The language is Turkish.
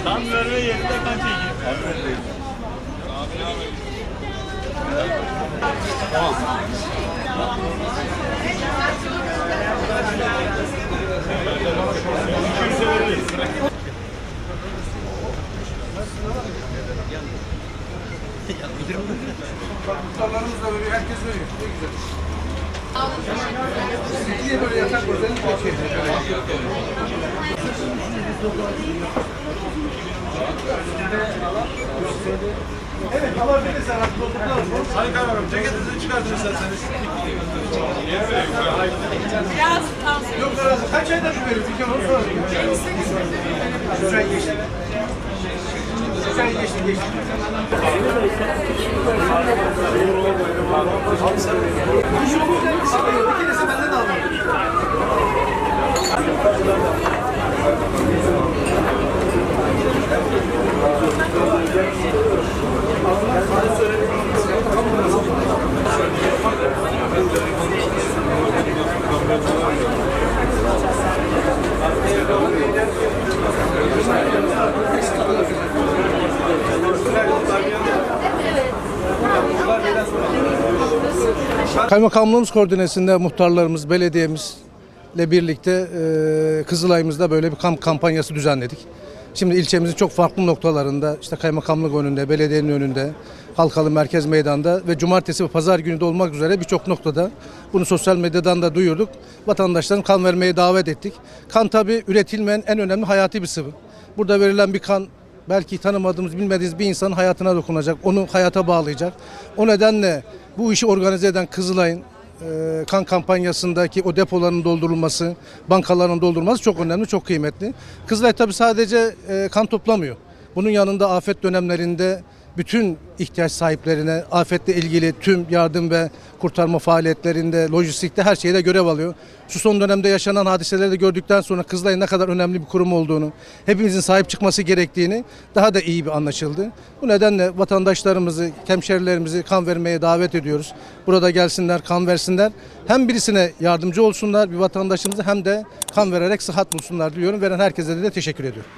Kan verme yerinde kan çekeyim. Muhtarlarımız da veriyor, herkes veriyor. Ne güzel. Sizinkiye böyle yatak özellikle şey. Evet, alabiliriz herhalde. Sayın Kaymakam, ceketinizi çıkartın isterseniz. Biraz tansiyon. Yok arası. Kaç ayda bir veriyor? Bir kere onu soralım. 3 ay geçti. 3 ay geçti. Bir keresi benden aldım. Kaymakamlığımız koordinesinde muhtarlarımız, belediyemizle birlikte Kızılay'ımızda böyle bir kamp kampanyası düzenledik. Şimdi ilçemizin çok farklı noktalarında, işte kaymakamlık önünde, belediyenin önünde, Halkalı Merkez Meydan'da ve cumartesi ve pazar günü de olmak üzere birçok noktada bunu sosyal medyadan da duyurduk. Vatandaşların kan vermeye davet ettik. Kan tabii üretilmeyen en önemli hayati bir sıvı. Burada verilen bir kan belki tanımadığımız, bilmediğimiz bir insanın hayatına dokunacak, onu hayata bağlayacak. O nedenle bu işi organize eden Kızılay'ın kan kampanyasındaki o depoların doldurulması, bankaların doldurulması çok önemli, çok kıymetli. Kızılay tabii sadece kan toplamıyor. Bunun yanında afet dönemlerinde bütün ihtiyaç sahiplerine afetle ilgili tüm yardım ve kurtarma faaliyetlerinde, lojistikte her şeyde görev alıyor. Şu son dönemde yaşanan hadiseleri de gördükten sonra Kızılay'ın ne kadar önemli bir kurum olduğunu, hepimizin sahip çıkması gerektiğini daha da iyi bir anlaşıldı. Bu nedenle vatandaşlarımızı, hemşerilerimizi kan vermeye davet ediyoruz. Burada gelsinler, kan versinler. Hem birisine yardımcı olsunlar bir vatandaşımıza hem de kan vererek sıhhat bulsunlar diyorum. Veren herkese de teşekkür ediyorum.